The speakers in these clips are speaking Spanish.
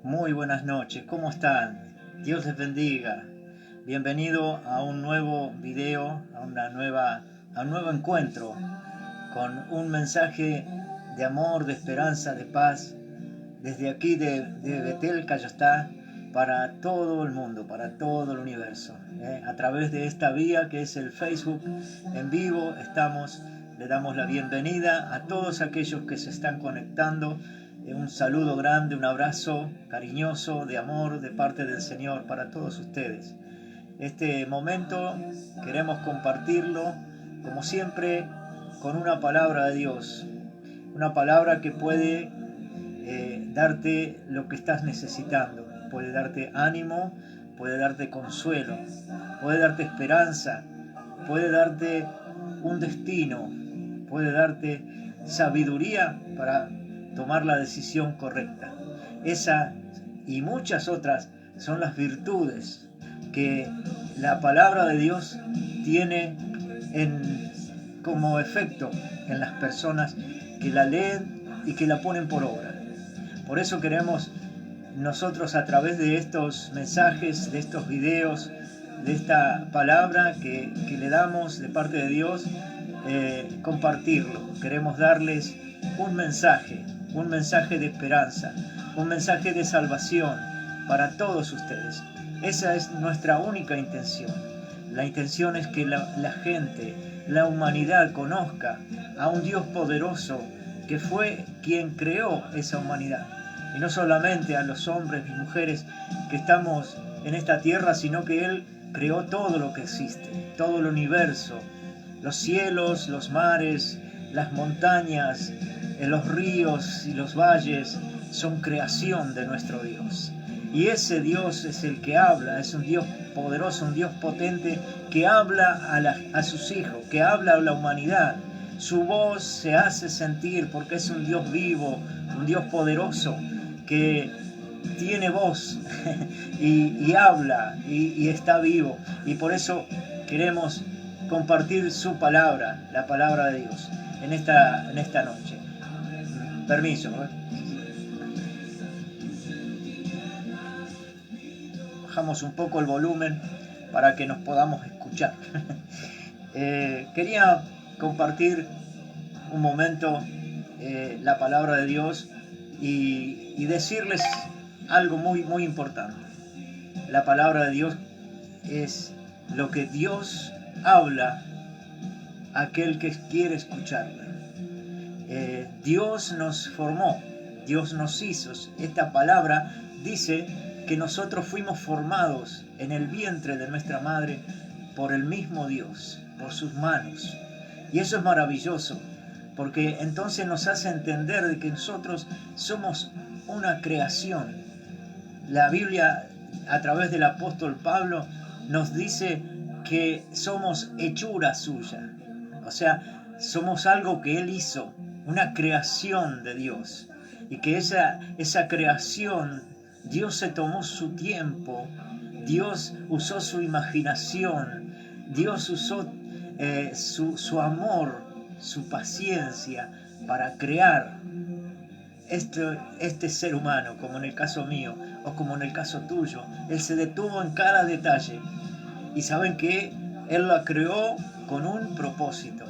Muy buenas noches, ¿cómo están? Dios les bendiga. Bienvenido a un nuevo video, a un nuevo encuentro con un mensaje de amor, de esperanza, de paz, desde aquí de Betel, Cayostá, para todo el mundo, para todo el universo. A través de esta vía que es el Facebook en vivo, le damos la bienvenida a todos aquellos que se están conectando. Un saludo grande, un abrazo cariñoso de amor de parte del Señor para todos ustedes. Este momento queremos compartirlo, como siempre, con una palabra de Dios. Una palabra que puede darte lo que estás necesitando. Puede darte ánimo, puede darte consuelo, puede darte esperanza, puede darte un destino, puede darte sabiduría para tomar la decisión correcta. Esa y muchas otras son las virtudes que la palabra de Dios tiene como efecto en las personas que la leen y que la ponen por obra. Por eso queremos nosotros, a través de estos mensajes, de estos videos, de esta palabra que le damos de parte de Dios, compartirlo. Queremos darles un mensaje de esperanza, un mensaje de salvación para todos ustedes. Esa es nuestra única intención. La intención es que la gente, la humanidad, conozca a un Dios poderoso que fue quien creó esa humanidad. Y no solamente a los hombres y mujeres que estamos en esta tierra, sino que Él creó todo lo que existe, todo el universo, los cielos, los mares, las montañas, los ríos y los valles son creación de nuestro Dios. Y ese Dios es el que habla, es un Dios poderoso, un Dios potente que habla a sus hijos, que habla a la humanidad. Su voz se hace sentir porque es un Dios vivo, un Dios poderoso que tiene voz y habla y está vivo. Y por eso queremos compartir su palabra, la palabra de Dios, en esta noche. Permiso, bajamos un poco el volumen para que nos podamos escuchar. Quería compartir un momento la palabra de Dios y decirles algo muy importante. La palabra de Dios es lo que Dios habla a aquel que quiere escucharla. Dios nos formó, Dios nos hizo. Esta palabra dice que nosotros fuimos formados en el vientre de nuestra madre por el mismo Dios, por sus manos. Y eso es maravilloso, porque entonces nos hace entender de que nosotros somos una creación. La Biblia, a través del apóstol Pablo, nos dice que somos hechura suya. O sea, somos algo que Él hizo, una creación de Dios. Y que esa creación, Dios se tomó su tiempo, Dios usó su imaginación, Dios usó su amor, su paciencia para crear este ser humano, como en el caso mío o como en el caso tuyo. Él se detuvo en cada detalle y saben que Él la creó con un propósito.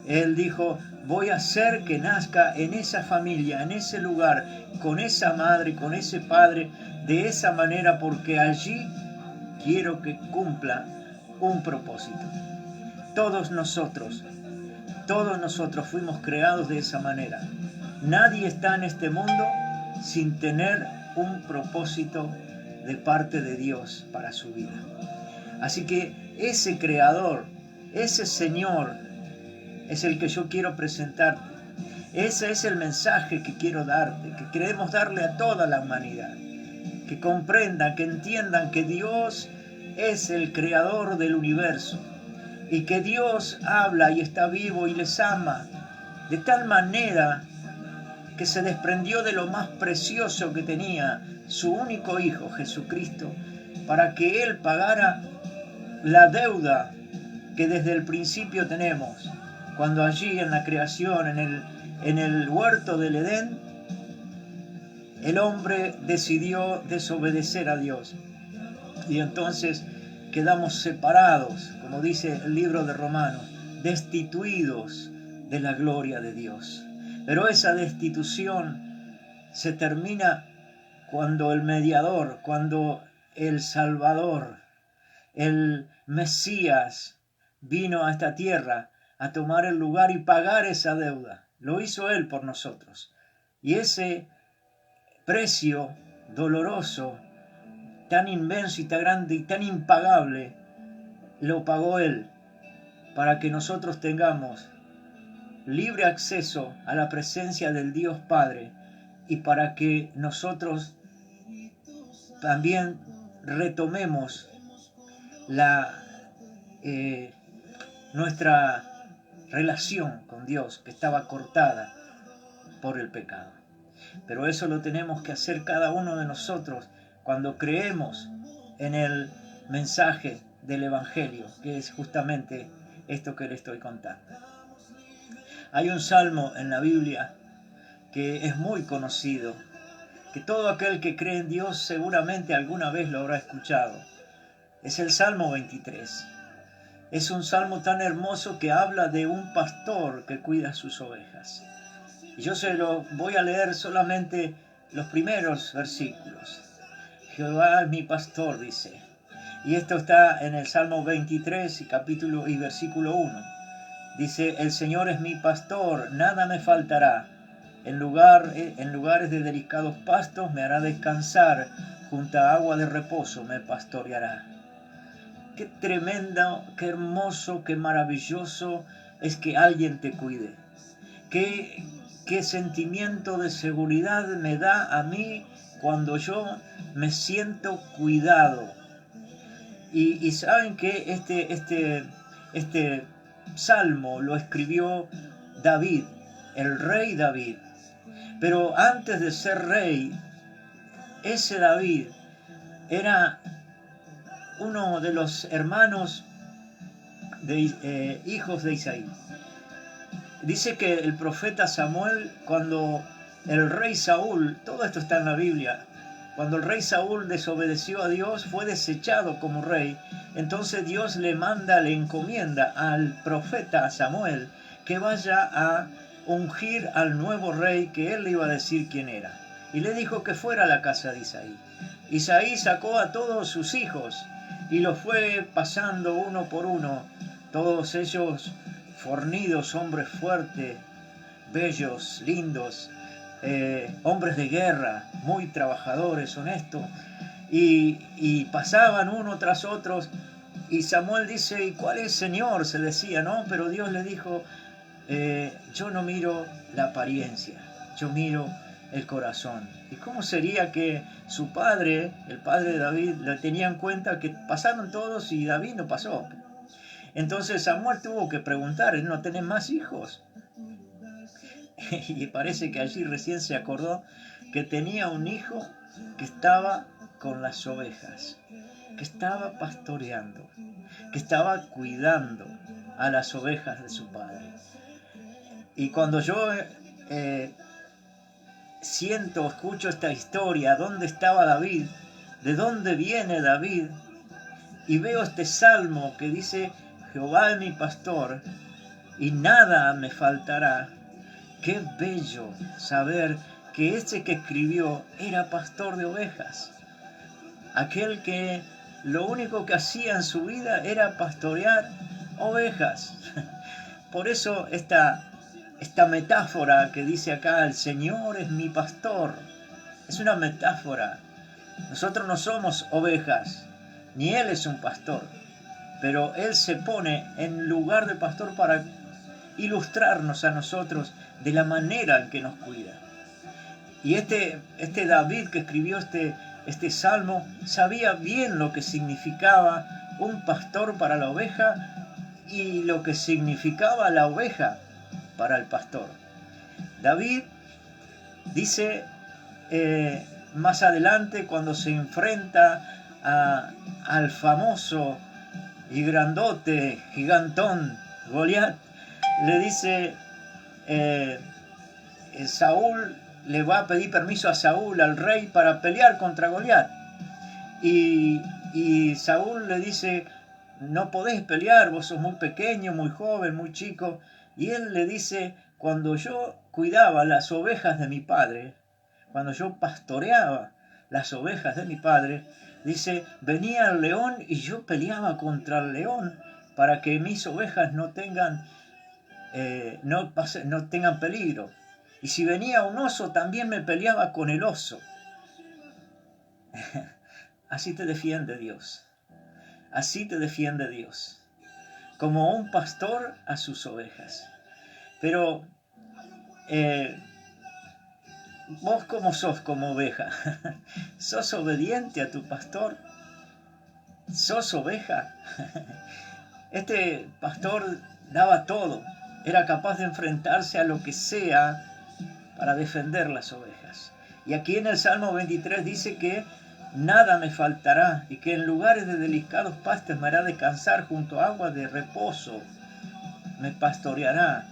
Él dijo: voy a hacer que nazca en esa familia, en ese lugar, con esa madre, con ese padre, de esa manera, porque allí quiero que cumpla un propósito. Todos nosotros fuimos creados de esa manera. Nadie está en este mundo sin tener un propósito de parte de Dios para su vida. Así que ese creador, ese Señor, es el que yo quiero presentarte. Ese es el mensaje que quiero darte, que queremos darle a toda la humanidad. Que comprendan, que entiendan que Dios es el creador del universo y que Dios habla y está vivo y les ama de tal manera que se desprendió de lo más precioso que tenía, su único Hijo, Jesucristo, para que Él pagara la deuda que desde el principio tenemos, cuando allí en la creación, en el huerto del Edén, el hombre decidió desobedecer a Dios. Y entonces quedamos separados, como dice el libro de Romanos, destituidos de la gloria de Dios. Pero esa destitución se termina cuando el mediador, cuando el Salvador, el Mesías, vino a esta tierra a tomar el lugar y pagar esa deuda. Lo hizo Él por nosotros. Y ese precio doloroso, tan inmenso y tan grande y tan impagable, lo pagó Él para que nosotros tengamos libre acceso a la presencia del Dios Padre y para que nosotros también retomemos nuestra relación con Dios, que estaba cortada por el pecado. Pero eso lo tenemos que hacer cada uno de nosotros cuando creemos en el mensaje del Evangelio, que es justamente esto que le estoy contando. Hay un salmo en la Biblia que es muy conocido, que todo aquel que cree en Dios seguramente alguna vez lo habrá escuchado. Es el Salmo 23. Es un salmo tan hermoso que habla de un pastor que cuida sus ovejas. Y yo se lo voy a leer solamente los primeros versículos. Jehová es mi pastor, dice. Y esto está en el Salmo 23 y versículo 1. Dice, el Señor es mi pastor, nada me faltará. En lugares de delicados pastos me hará descansar, junto a agua de reposo me pastoreará. Qué tremendo, qué hermoso, qué maravilloso es que alguien te cuide. Qué sentimiento de seguridad me da a mí cuando yo me siento cuidado. Y saben que este salmo lo escribió David, el rey David. Pero antes de ser rey, ese David era uno de los hermanos hijos de Isaí. Dice que el profeta Samuel, cuando el rey Saúl, todo esto está en la Biblia, cuando el rey Saúl desobedeció a Dios, fue desechado como rey. Entonces Dios le encomienda al profeta Samuel que vaya a ungir al nuevo rey, que él le iba a decir quién era. Y le dijo que fuera a la casa de Isaí. Isaí sacó a todos sus hijos y los fue pasando uno por uno, todos ellos fornidos, hombres fuertes, bellos, lindos, hombres de guerra, muy trabajadores, honestos, y pasaban uno tras otro, y Samuel dice, ¿y cuál es, Señor? Se decía, ¿no? Pero Dios le dijo, yo no miro la apariencia, yo miro el corazón. ¿Y cómo sería que su padre, el padre de David, le tenía en cuenta que pasaron todos y David no pasó? Entonces Samuel tuvo que preguntar, ¿no tenés más hijos? Y parece que allí recién se acordó que tenía un hijo que estaba con las ovejas, que estaba pastoreando, que estaba cuidando a las ovejas de su padre. Y cuando yo escucho esta historia, ¿dónde estaba David? ¿De dónde viene David? Y veo este salmo que dice, Jehová es mi pastor y nada me faltará. Qué bello saber que ese que escribió era pastor de ovejas. Aquel que lo único que hacía en su vida era pastorear ovejas. Por eso esta metáfora que dice acá, el Señor es mi pastor, es una metáfora. Nosotros no somos ovejas, ni Él es un pastor, pero Él se pone en lugar de pastor para ilustrarnos a nosotros de la manera en que nos cuida. Y este David que escribió este salmo sabía bien lo que significaba un pastor para la oveja y lo que significaba la oveja para el pastor. David dice más adelante, cuando se enfrenta al famoso y grandote, gigantón Goliat, le dice, Saúl le va a pedir permiso a Saúl, al rey, para pelear contra Goliat. Y Saúl le dice, no podés pelear, vos sos muy pequeño, muy joven, muy chico. Y él le dice, cuando yo cuidaba las ovejas de mi padre, cuando yo pastoreaba las ovejas de mi padre, dice, venía el león y yo peleaba contra el león para que mis ovejas no tengan peligro. Y si venía un oso, también me peleaba con el oso. Así te defiende Dios. Así te defiende Dios. Como un pastor a sus ovejas. Pero vos, ¿cómo sos como oveja? ¿Sos obediente a tu pastor? ¿Sos oveja? Este pastor daba todo. Era capaz de enfrentarse a lo que sea para defender las ovejas. Y aquí en el Salmo 23 dice que nada me faltará y que en lugares de delicados pastos me hará descansar, junto a aguas de reposo me pastoreará.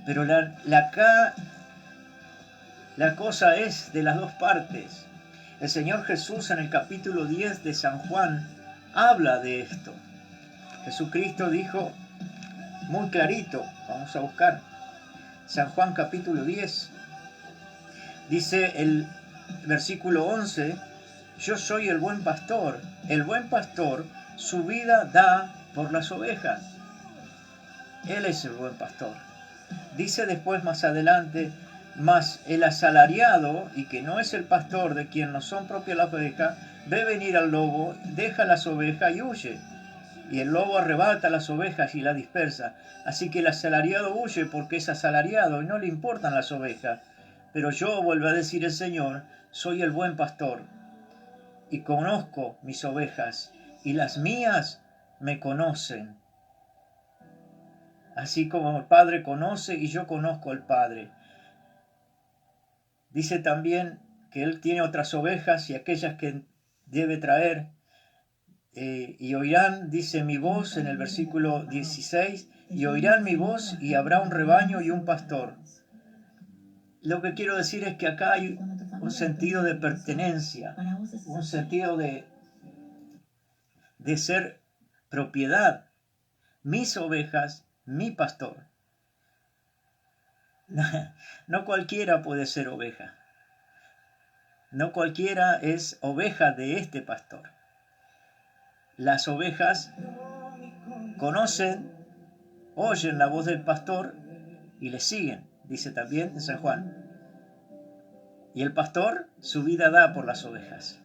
Pero la cosa es de las dos partes. El Señor Jesús en el capítulo 10 de San Juan habla de esto. Jesucristo dijo muy clarito, vamos a buscar, San Juan capítulo 10, dice el versículo 11, yo soy el buen pastor su vida da por las ovejas. Él es el buen pastor. Dice después más adelante, mas el asalariado, y que no es el pastor, de quien no son propias las ovejas, ve venir al lobo, deja las ovejas y huye. Y el lobo arrebata las ovejas y las dispersa. Así que el asalariado huye porque es asalariado y no le importan las ovejas. Pero yo, vuelve a decir el Señor, soy el buen pastor y conozco mis ovejas y las mías me conocen. Así como el Padre conoce y yo conozco al Padre. Dice también que Él tiene otras ovejas y aquellas que debe traer. Y oirán, dice, mi voz en el versículo 16, y oirán mi voz y habrá un rebaño y un pastor. Lo que quiero decir es que acá hay un sentido de pertenencia, un sentido de ser propiedad. Mis ovejas, mi pastor. No cualquiera puede ser oveja. No cualquiera es oveja de este pastor. Las ovejas conocen, oyen la voz del pastor y le siguen, dice también en San Juan. Y el pastor su vida da por las ovejas.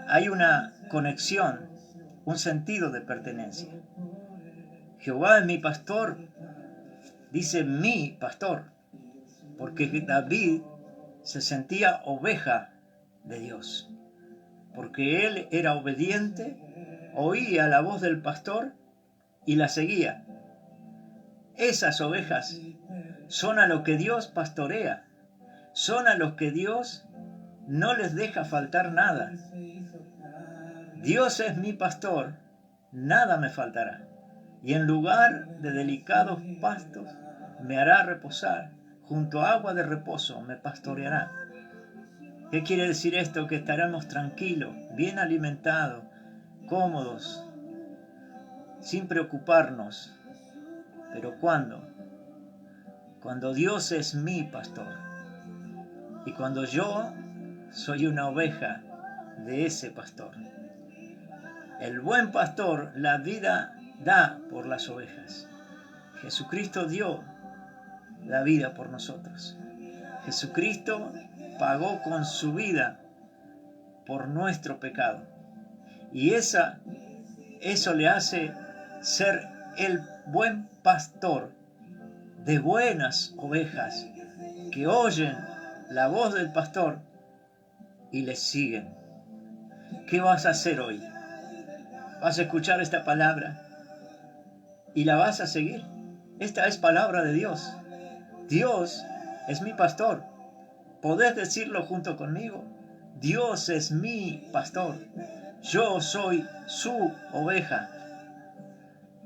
Hay una conexión, un sentido de pertenencia. Jehová es mi pastor, dice mi pastor, porque David se sentía oveja de Dios. Porque él era obediente, oía la voz del pastor y la seguía. Esas ovejas son a los que Dios pastorea, son a los que Dios no les deja faltar nada. Dios es mi pastor, nada me faltará. Y en lugar de delicados pastos me hará reposar, junto a agua de reposo me pastoreará. ¿Qué quiere decir esto? Que estaremos tranquilos, bien alimentados, cómodos, sin preocuparnos. ¿Pero cuándo? Cuando Dios es mi pastor y cuando yo soy una oveja de ese pastor. El buen pastor la vida da por las ovejas. Jesucristo dio la vida por nosotros. Jesucristo pagó con su vida por nuestro pecado. Y eso le hace ser el buen pastor de buenas ovejas que oyen la voz del pastor y le siguen. ¿Qué vas a hacer hoy? ¿Vas a escuchar esta palabra y la vas a seguir? Esta es palabra de Dios. Dios es mi pastor. ¿Podés decirlo junto conmigo? Dios es mi pastor. Yo soy su oveja.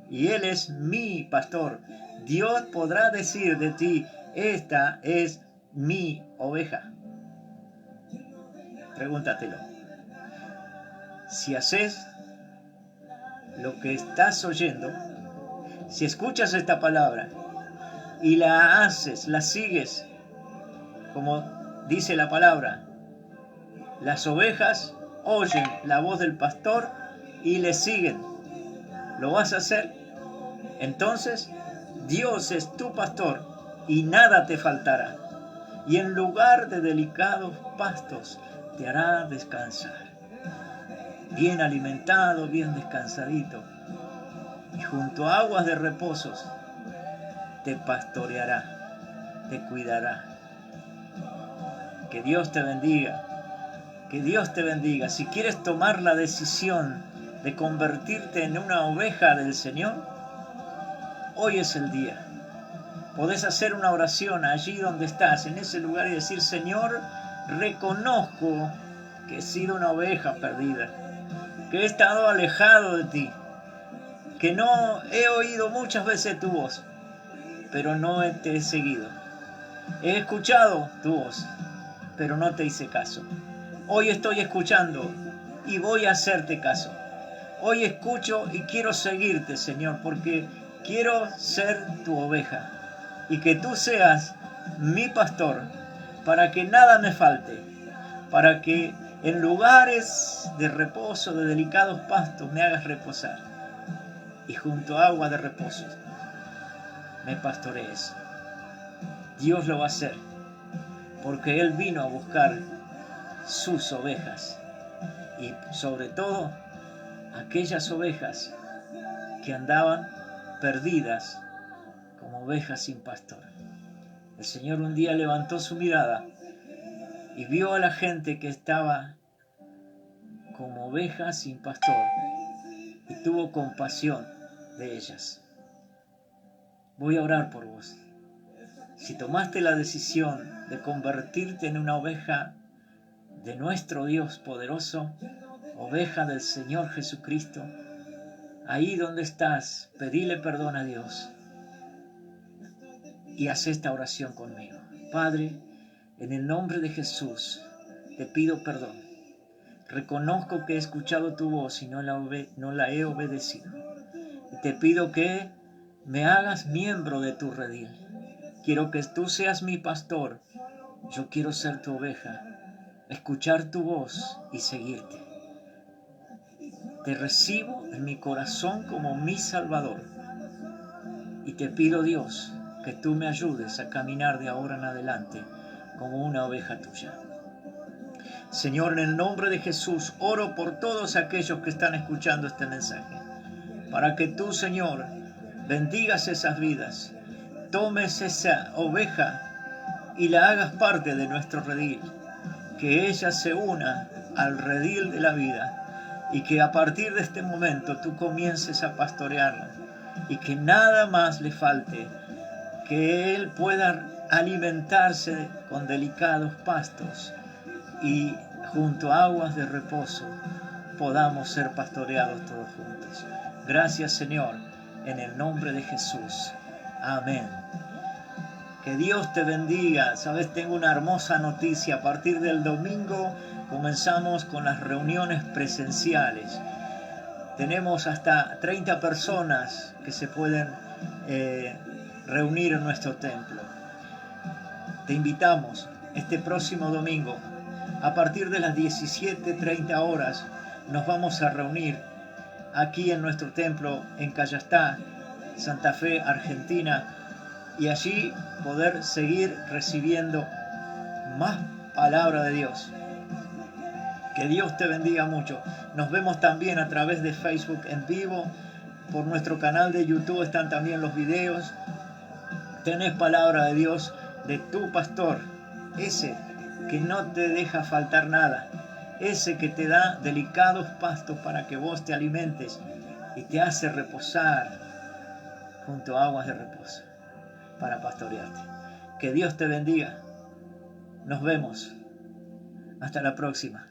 Y Él es mi pastor. Dios podrá decir de ti, Esta es mi oveja. Pregúntatelo. Si haces lo que estás oyendo, si escuchas esta palabra y la haces, la sigues, como dice la palabra, las ovejas oyen la voz del pastor y le siguen. ¿Lo vas a hacer? Entonces, Dios es tu pastor y nada te faltará. Y en lugar de delicados pastos te hará descansar. Bien alimentado, bien descansadito. Y junto a aguas de reposos te pastoreará, te cuidará. Que Dios te bendiga. Que Dios te bendiga. Si quieres tomar la decisión de convertirte en una oveja del Señor, hoy es el día. Podés hacer una oración allí donde estás, en ese lugar, y decir: Señor, reconozco que he sido una oveja perdida, que he estado alejado de ti, que no he oído muchas veces tu voz, pero no te he seguido. He escuchado tu voz, pero no te hice caso. Hoy estoy escuchando y voy a hacerte caso. Hoy escucho y quiero seguirte, Señor, porque quiero ser tu oveja y que tú seas mi pastor, para que nada me falte, para que en lugares de reposo, de delicados pastos, me hagas reposar y junto a agua de reposo me pastorees. Dios lo va a hacer, porque Él vino a buscar sus ovejas, y sobre todo aquellas ovejas que andaban perdidas como ovejas sin pastor. El Señor un día levantó su mirada y vio a la gente que estaba como ovejas sin pastor y tuvo compasión de ellas. Voy a orar por vos. Si tomaste la decisión de convertirte en una oveja de nuestro Dios poderoso, oveja del Señor Jesucristo, ahí donde estás, pedile perdón a Dios y haz esta oración conmigo. Padre, en el nombre de Jesús, te pido perdón. Reconozco que he escuchado tu voz y no la he obedecido. Y te pido que me hagas miembro de tu redil. Quiero que tú seas mi pastor. Yo quiero ser tu oveja, escuchar tu voz y seguirte. Te recibo en mi corazón como mi Salvador. Y te pido, Dios, que tú me ayudes a caminar de ahora en adelante como una oveja tuya. Señor, en el nombre de Jesús, oro por todos aquellos que están escuchando este mensaje, para que tú, Señor, bendigas esas vidas, tomes esa oveja y la hagas parte de nuestro redil, que ella se una al redil de la vida y que a partir de este momento tú comiences a pastorearla y que nada más le falte, que él pueda alimentarse con delicados pastos y junto a aguas de reposo podamos ser pastoreados todos juntos. Gracias, Señor, en el nombre de Jesús. Amén. Que Dios te bendiga. Sabes, tengo una hermosa noticia. A partir del domingo comenzamos con las reuniones presenciales. Tenemos hasta 30 personas que se pueden reunir en nuestro templo. Te invitamos este próximo domingo. A partir de las 17:30 horas nos vamos a reunir aquí en nuestro templo en Callastá, Santa Fe, Argentina, y allí poder seguir recibiendo más palabra de Dios. Que Dios te bendiga mucho. Nos vemos también a través de Facebook en vivo. Por nuestro canal de YouTube están también los videos. Tenés palabra de Dios de tu pastor, ese que no te deja faltar nada, ese que te da delicados pastos para que vos te alimentes y te hace reposar junto a aguas de reposo para pastorearte. Que Dios te bendiga. Nos vemos. Hasta la próxima.